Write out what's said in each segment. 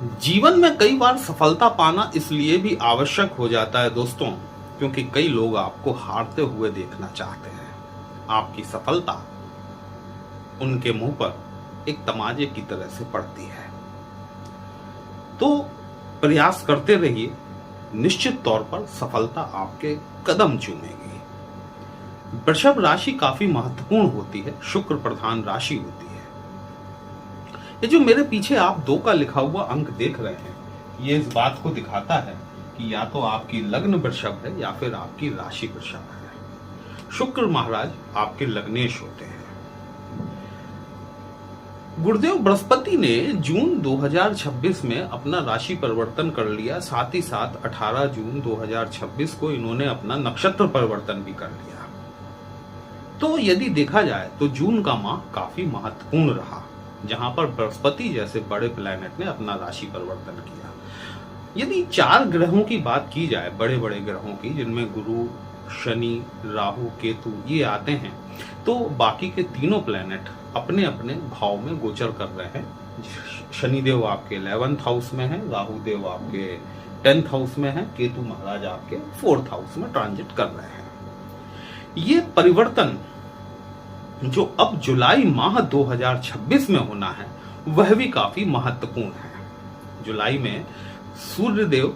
जीवन में कई बार सफलता पाना इसलिए भी आवश्यक हो जाता है दोस्तों, क्योंकि कई लोग आपको हारते हुए देखना चाहते हैं। आपकी सफलता उनके मुंह पर एक तमाचे की तरह से पड़ती है। तो प्रयास करते रहिए, निश्चित तौर पर सफलता आपके कदम चूमेगी। वृषभ राशि काफी महत्वपूर्ण होती है, शुक्र प्रधान राशि होती है। ये जो मेरे पीछे आप 2 का लिखा हुआ अंक देख रहे हैं, ये इस बात को दिखाता है कि या तो आपकी लग्न वृषभ है या फिर आपकी राशि वृषभ है। शुक्र महाराज आपके लग्नेश होते हैं। गुरुदेव बृहस्पति ने जून 2026 में अपना राशि परिवर्तन कर लिया, साथ ही साथ 18 जून 2026 को इन्होंने अपना नक्षत्र परिवर्तन भी कर लिया। तो यदि देखा जाए तो जून का माह काफी महत्वपूर्ण रहा, जहां पर बृहस्पति जैसे बड़े प्लैनेट ने अपना राशि परिवर्तन किया। यदि 4 ग्रहों की बात की जाए, बड़े बड़े ग्रहों की, जिनमें गुरु, शनि, राहु, केतु ये आते हैं, तो बाकी के तीनों प्लैनेट अपने अपने भाव में गोचर कर रहे हैं। शनिदेव आपके 11th हाउस में है, राहु देव आपके 10th हाउस में है, केतु महाराज आपके 4th हाउस में ट्रांजिट कर रहे हैं। ये परिवर्तन जो अब जुलाई माह 2026 में होना है, वह भी काफी महत्वपूर्ण है। जुलाई में सूर्यदेव,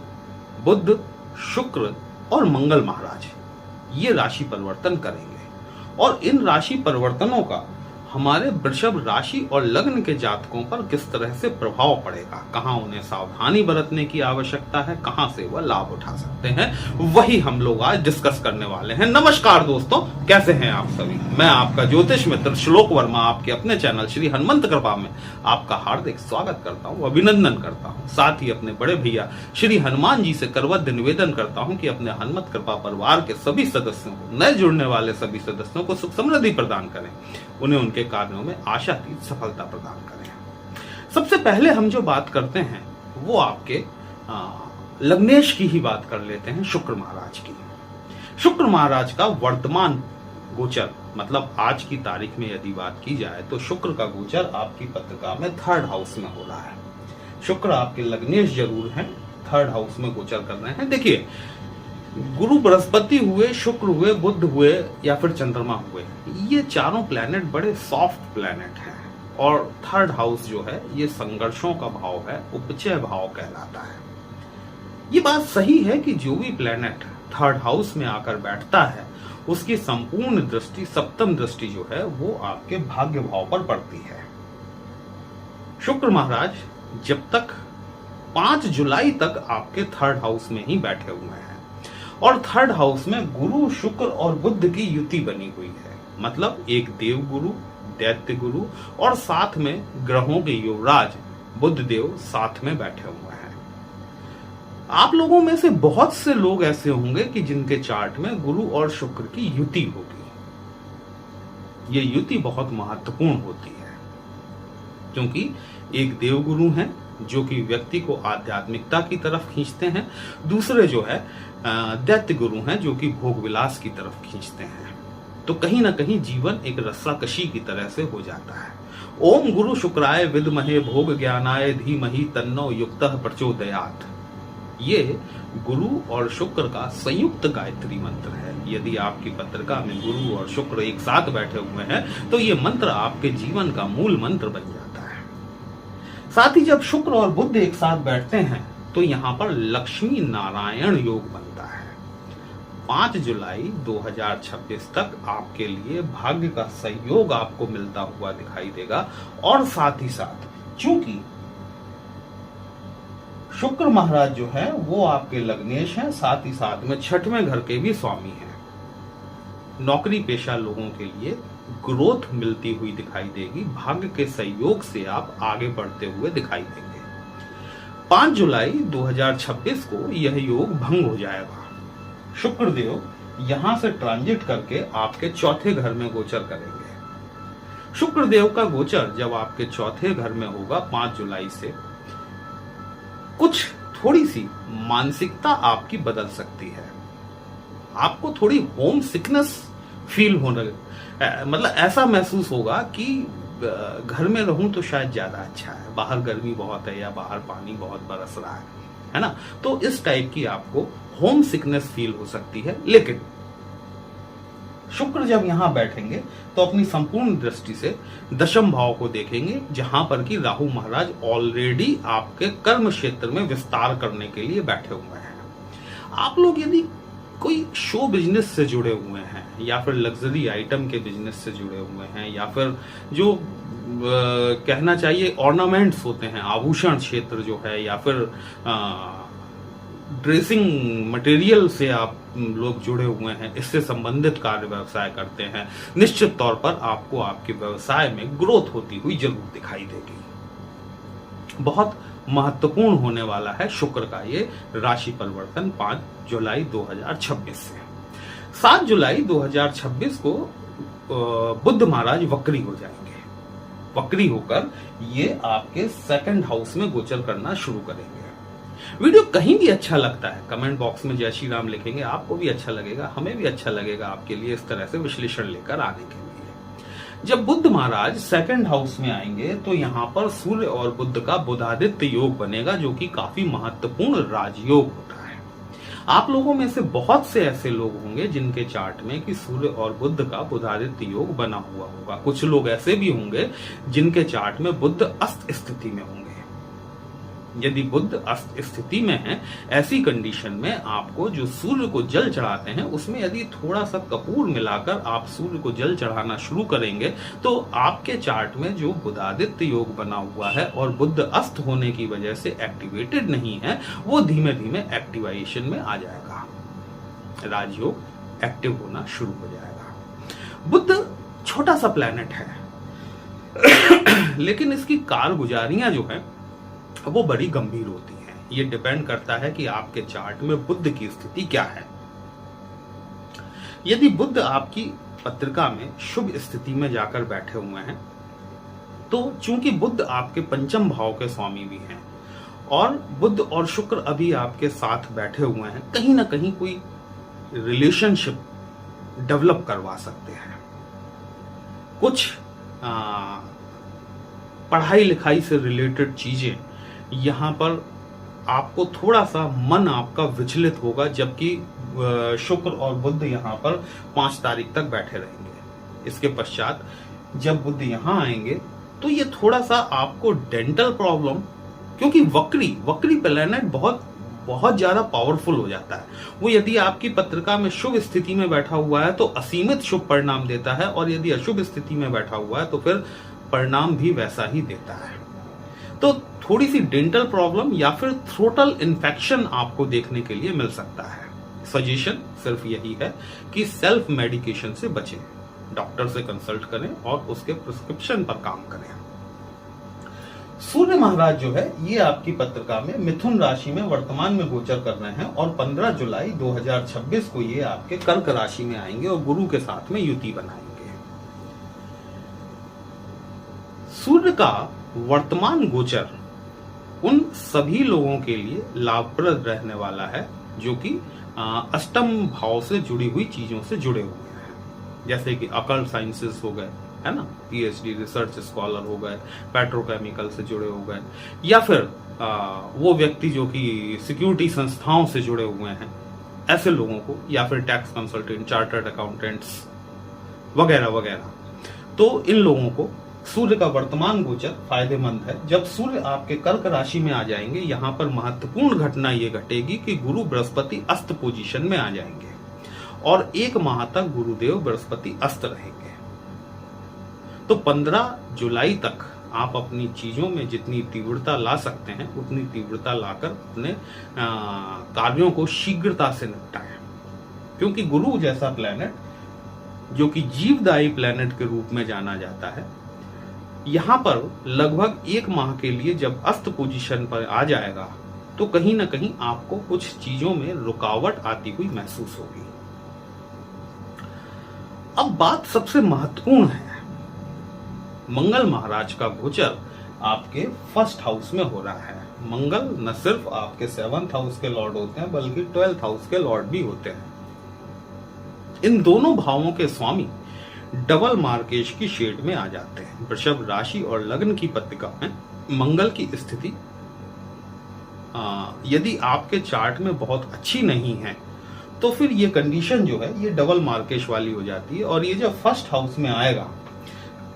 बुध, शुक्र और मंगल महाराज ये राशि परिवर्तन करेंगे, और इन राशि परिवर्तनों का हमारे वृषभ राशि और लग्न के जातकों पर किस तरह से प्रभाव पड़ेगा, कहां उन्हें सावधानी बरतने की आवश्यकता है, कहां से वह लाभ उठा सकते हैं, वही हम लोग आज डिस्कस करने वाले हैं। नमस्कार दोस्तों, कैसे हैं आप सभी? मैं आपका ज्योतिष मित्र श्लोक वर्मा आपके अपने चैनल श्री हनुमंत कृपा में आपका हार्दिक स्वागत करता हूं, अभिनंदन करता हूं। साथ ही अपने बड़े भैया श्री हनुमान जी से करवद्य निवेदन करता हूं कि अपने हनुमत कृपा परिवार के सभी सदस्यों को, नए जुड़ने वाले सभी सदस्यों को सुख समृद्धि प्रदान करें, उन्हें उनके कार्यों में आशातीत सफलता प्रदान करें। सबसे पहले हम जो बात करते हैं वो आपके लग्नेश की ही बात कर लेते हैं, शुक्र महाराज की। शुक्र महाराज का वर्तमान गोचर, मतलब आज की तारीख में यदि बात की जाए तो शुक्र का गोचर आपकी पत्रिका में 3rd हाउस में हो रहा है। शुक्र आपके लग्नेश जरूर हैं, 3rd हाउस में गोचर कर रहे हैं। देखिए, गुरु बृहस्पति हुए, शुक्र हुए, बुध हुए या फिर चंद्रमा हुए, ये चारों प्लैनेट बड़े सॉफ्ट प्लैनेट हैं, और 3rd हाउस जो है ये संघर्षों का भाव है, उपचय भाव कहलाता है। ये बात सही है कि जो भी प्लैनेट 3rd हाउस में आकर बैठता है उसकी संपूर्ण दृष्टि, सप्तम दृष्टि जो है वो आपके भाग्य भाव पर पड़ती है। शुक्र महाराज जब तक 5 जुलाई तक आपके 3rd हाउस में ही बैठे हुए हैं, और 3rd हाउस में गुरु, शुक्र और बुध की युति बनी हुई है। मतलब एक देव गुरु, दैत्य गुरु और साथ में ग्रहों के युवराज बुध देव साथ में बैठे हुए हैं। आप लोगों में से बहुत से लोग ऐसे होंगे कि जिनके चार्ट में गुरु और शुक्र की युति होगी। ये युति बहुत महत्वपूर्ण होती है, क्योंकि एक देव गुरु हैं जो कि व्यक्ति को आध्यात्मिकता की तरफ खींचते हैं, दूसरे जो है दैत्य गुरु हैं जो कि भोग विलास की तरफ खींचते हैं। तो कहीं ना कहीं जीवन एक रस्साकशी की तरह से हो जाता है। ओम गुरु शुक्राय विद्महे भोग ज्ञानाय धीमहि तन्नो युक्तः प्रचोदयात्, ये गुरु और शुक्र का संयुक्त गायत्री मंत्र है। यदि आपकी पत्रिका में गुरु और शुक्र एक साथ बैठे हुए हैं तो ये मंत्र आपके जीवन का मूल मंत्र बन जाता है। साथ ही जब शुक्र और बुध एक साथ बैठते हैं तो यहां पर लक्ष्मी नारायण योग बनता है। 5 जुलाई 2026 तक आपके लिए भाग्य का सहयोग आपको मिलता हुआ दिखाई देगा, और साथ ही साथ चूंकि शुक्र महाराज जो है वो आपके लग्नेश हैं, साथ ही साथ में 6वें घर के भी स्वामी हैं। नौकरी पेशा लोगों के लिए ग्रोथ मिलती हुई दिखाई देगी, भाग्य के सहयोग से आप आगे बढ़ते हुए दिखाई देंगे। 5 जुलाई 2026 को यह योग भंग हो जाएगा। शुक्रदेव यहां से ट्रांजिट करके आपके 4थे घर में गोचर करेंगे। शुक्रदेव का गोचर जब आपके 4थे घर में होगा 5 जुलाई से, कुछ थोड़ी सी मानसिकता आपकी बदल सकती है। आपको थोड़ी होम सिकनेस फील होने, मतलब ऐसा महसूस होगा कि घर में रहूं तो शायद ज्यादा अच्छा है, बाहर गर्मी बहुत है या बाहर पानी बहुत बरस रहा है ना। तो इस टाइप की आपको होम सिकनेस फील हो सकती है। लेकिन शुक्र जब यहां बैठेंगे तो अपनी संपूर्ण दृष्टि से दशम भाव को देखेंगे, जहां पर कि राहु महाराज ऑलरेडी आपके कर्म क्षेत्र में विस्तार करने के लिए बैठे हुए हैं। आप लोग यदि कोई शो बिजनेस से जुड़े हुए हैं या फिर लग्जरी आइटम के बिजनेस से जुड़े हुए हैं या फिर जो कहना चाहिए ऑर्नामेंट्स होते हैं, आभूषण क्षेत्र जो है, या फिर ड्रेसिंग मटेरियल से आप लोग जुड़े हुए हैं, इससे संबंधित कार्य व्यवसाय करते हैं, निश्चित तौर पर आपको आपके व्यवसाय में ग्रोथ होती हुई जरूर दिखाई देगी। बहुत महत्वपूर्ण होने वाला है शुक्र का ये राशि परिवर्तन 5 जुलाई 2026 से। 7 जुलाई 2026 को बुध महाराज वक्री हो जाएंगे। वक्री होकर ये आपके सेकंड हाउस में गोचर करना शुरू करेंगे। वीडियो कहीं भी अच्छा लगता है, कमेंट बॉक्स में जय श्री राम लिखेंगे, आपको भी अच्छा लगेगा, हमें भी अच्छा लगेगा आपके लिए इस तरह से विश्लेषण लेकर आने के लिए। जब बुध महाराज सेकंड हाउस में आएंगे तो यहाँ पर सूर्य और बुध का बुधादित्य योग बनेगा, जो कि काफी महत्वपूर्ण राजयोग होता है। आप लोगों में से बहुत से ऐसे लोग होंगे जिनके चार्ट में कि सूर्य और बुध का बुधादित्य योग बना हुआ होगा। कुछ लोग ऐसे भी होंगे जिनके चार्ट में बुध अस्त स्थिति में होंगे। यदि बुध अस्त स्थिति में है, ऐसी कंडीशन में आपको जो सूर्य को जल चढ़ाते हैं उसमें यदि थोड़ा सा कपूर मिलाकर आप सूर्य को जल चढ़ाना शुरू करेंगे तो आपके चार्ट में जो बुधादित्य योग बना हुआ है और बुध अस्त होने की वजह से एक्टिवेटेड नहीं है, वो धीमे धीमे एक्टिवेशन में आ जाएगा, राजयोग एक्टिव होना शुरू हो जाएगा। बुध छोटा सा प्लैनेट है लेकिन इसकी कारगुजारियां जो है वो बड़ी गंभीर होती हैं। ये डिपेंड करता है कि आपके चार्ट में बुध की स्थिति क्या है। यदि बुध आपकी पत्रिका में शुभ स्थिति में जाकर बैठे हुए हैं तो चूंकि बुध आपके पंचम भाव के स्वामी भी हैं और बुध और शुक्र अभी आपके साथ बैठे हुए हैं, कहीं ना कहीं कोई रिलेशनशिप डेवलप करवा सकते हैं। कुछ पढ़ाई लिखाई से रिलेटेड चीजें यहां पर आपको थोड़ा सा मन आपका विचलित होगा, जबकि शुक्र और बुध यहां पर 5 तारीख तक बैठे रहेंगे। इसके पश्चात जब बुध यहां आएंगे तो ये थोड़ा सा आपको डेंटल प्रॉब्लम, क्योंकि वक्री प्लैनेट बहुत ज्यादा पावरफुल हो जाता है। वो यदि आपकी पत्रिका में शुभ स्थिति में बैठा हुआ है तो असीमित शुभ परिणाम देता है, और यदि अशुभ स्थिति में बैठा हुआ है तो फिर परिणाम भी वैसा ही देता है। तो थोड़ी सी डेंटल प्रॉब्लम या फिर थ्रोटल इन्फेक्शन आपको देखने के लिए मिल सकता है। सजेशन सिर्फ यही है कि सेल्फ मेडिकेशन से बचें, डॉक्टर से कंसल्ट करें और उसके प्रिस्क्रिप्शन पर काम करें। सूर्य महाराज जो है ये आपकी पत्रिका में मिथुन राशि में वर्तमान में गोचर कर रहे हैं और 15 जुलाई 2026 को ये आपके कर्क राशि में आएंगे और गुरु के साथ में युति बनाएंगे। सूर्य का वर्तमान गोचर उन सभी लोगों के लिए लाभप्रद रहने वाला है जो कि अष्टम भाव से जुड़ी हुई चीजों से जुड़े हुए हैं, जैसे कि अकल्ट साइंसेस हो गए, है ना, पीएचडी रिसर्च स्कॉलर हो गए, पेट्रोकेमिकल से जुड़े हो गए, या फिर वो व्यक्ति जो कि सिक्योरिटी संस्थाओं से जुड़े हुए हैं, ऐसे लोगों को, या फिर टैक्स कंसल्टेंट, चार्टर्ड अकाउंटेंट्स वगैरह वगैरह। तो इन लोगों को सूर्य का वर्तमान गोचर फायदेमंद है। जब सूर्य आपके कर्क राशि में आ जाएंगे, यहां पर महत्वपूर्ण घटना यह घटेगी कि गुरु बृहस्पति अस्त पोजीशन में आ जाएंगे और 1 माह तक गुरुदेव बृहस्पति अस्त रहेंगे। तो 15 जुलाई तक आप अपनी चीजों में जितनी तीव्रता ला सकते हैं उतनी तीव्रता लाकर अपने कार्यों को शीघ्रता से निपटाएं, क्योंकि गुरु जैसा प्लैनेट जो कि जीवदायी प्लैनेट के रूप में जाना जाता है, यहां पर लगभग 1 माह के लिए जब अस्त पोजीशन पर आ जाएगा तो कहीं ना कहीं आपको कुछ चीजों में रुकावट आती हुई महसूस होगी। अब बात सबसे महत्वपूर्ण है, मंगल महाराज का गोचर आपके फर्स्ट हाउस में हो रहा है। मंगल न सिर्फ आपके 7th हाउस के लॉर्ड होते हैं बल्कि 12th हाउस के लॉर्ड भी होते हैं। इन दोनों भावों के स्वामी डबल मार्केश की शेड में आ जाते हैं। वृषभ राशि और लग्न की पत्रिका में मंगल की स्थिति यदि आपके चार्ट में बहुत अच्छी नहीं है तो फिर ये कंडीशन जो है ये डबल मार्केश वाली हो जाती है। और ये जब फर्स्ट हाउस में आएगा,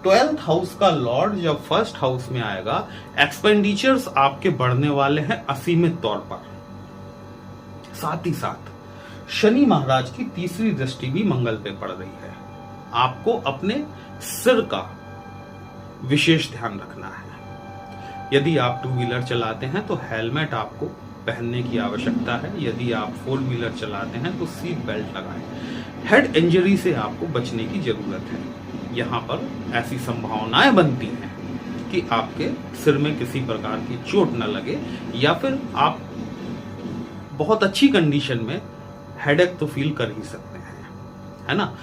12th हाउस का लॉर्ड जब फर्स्ट हाउस में आएगा, एक्सपेंडिचर्स आपके बढ़ने वाले हैं असीमित तौर पर। साथ ही साथ शनि महाराज की तीसरी दृष्टि भी मंगल पे पड़ रही है। आपको अपने सिर का विशेष ध्यान रखना है। यदि आप 2 व्हीलर चलाते हैं तो हेलमेट आपको पहनने की आवश्यकता है। यदि आप 4 व्हीलर चलाते हैं तो सीट बेल्ट लगाएं। हेड इंजरी से आपको बचने की जरूरत है। यहाँ पर ऐसी संभावनाएं बनती हैं कि आपके सिर में किसी प्रकार की चोट न लगे, या फिर आप बहुत अच्छी कंडीशन में हेडेक तो फील कर ही सकते हैं, है ना।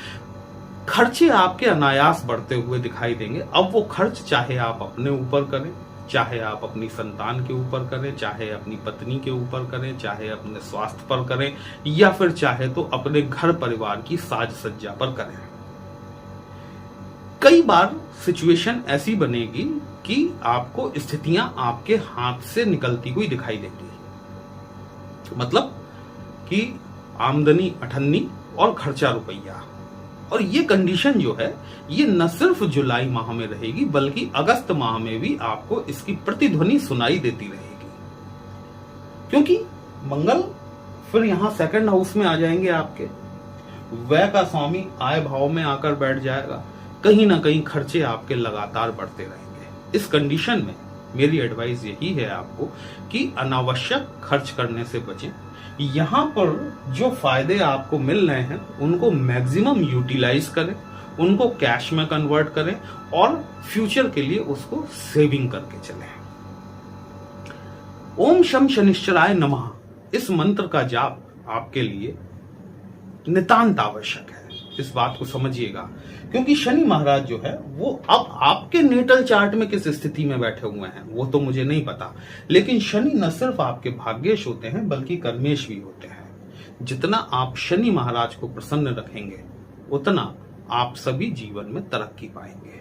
खर्चे आपके अनायास बढ़ते हुए दिखाई देंगे। अब वो खर्च चाहे आप अपने ऊपर करें, चाहे आप अपनी संतान के ऊपर करें, चाहे अपनी पत्नी के ऊपर करें, चाहे अपने स्वास्थ्य पर करें, या फिर चाहे तो अपने घर परिवार की साज सज्जा पर करें। कई बार सिचुएशन ऐसी बनेगी कि आपको स्थितियां आपके हाथ से निकलती हुई दिखाई देंगी। मतलब कि आमदनी 98 और खर्चा रुपया। और ये कंडीशन जो है ये न सिर्फ जुलाई माह में रहेगी बल्कि अगस्त माह में भी आपको इसकी प्रतिध्वनि सुनाई देती रहेगी, क्योंकि मंगल फिर यहां 2nd हाउस में आ जाएंगे आपके। व्यय का स्वामी आय भाव में आकर बैठ जाएगा। कहीं ना कहीं खर्चे आपके लगातार बढ़ते रहेंगे। इस कंडीशन में मेरी एडवाइस यही है आपको कि अनावश्यक खर्च करने से बचें। यहाँ पर जो फायदे आपको मिल रहे हैं उनको मैक्सिमम यूटिलाइज करें, उनको कैश में कन्वर्ट करें और फ्यूचर के लिए उसको सेविंग करके चलें। ओम शम शनिश्चराय नमः इस मंत्र का जाप आपके लिए नितांत आवश्यक है। इस बात को समझिएगा, क्योंकि शनि महाराज जो है वो अब आपके नेटल चार्ट में किस स्थिति में बैठे हुए हैं वो तो मुझे नहीं पता, लेकिन शनि न सिर्फ आपके भाग्येश होते हैं बल्कि कर्मेश भी होते हैं। जितना आप शनि महाराज को प्रसन्न रखेंगे उतना आप सभी जीवन में तरक्की पाएंगे।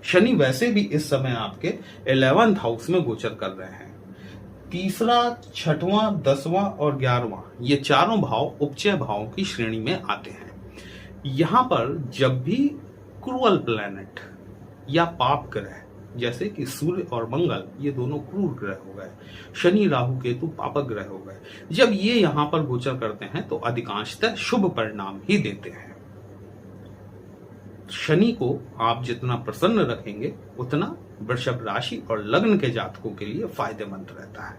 शनि वैसे भी इस समय आपके 11th हाउस में गोचर कर रहे हैं। 3रा, 6वां, 10वां और 11वां ये चारों भाव उपचय भावों की श्रेणी में आते हैं। यहां पर जब भी क्रूअल प्लैनेट या पाप ग्रह जैसे कि सूर्य और मंगल ये दोनों क्रूर ग्रह हो गए, शनि राहु केतु पापक ग्रह हो गए, जब ये यहां पर गोचर करते हैं तो अधिकांशतः शुभ परिणाम ही देते हैं। शनि को आप जितना प्रसन्न रखेंगे उतना वृषभ राशि और लग्न के जातकों के लिए फायदेमंद रहता है।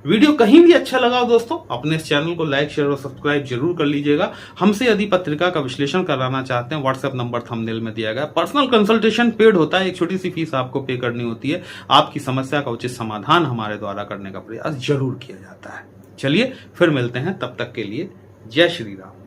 वीडियो कहीं भी अच्छा लगा हो दोस्तों, अपने इस चैनल को लाइक, शेयर और सब्सक्राइब जरूर कर लीजिएगा। हमसे यदि पत्रिका का विश्लेषण कराना चाहते हैं व्हाट्सएप नंबर थंबनेल में दिया गया। पर्सनल कंसल्टेशन पेड होता है, एक छोटी सी फीस आपको पे करनी होती है। आपकी समस्या का उचित समाधान हमारे द्वारा करने का प्रयास जरूर किया जाता है। चलिए फिर मिलते हैं, तब तक के लिए जय श्री राम।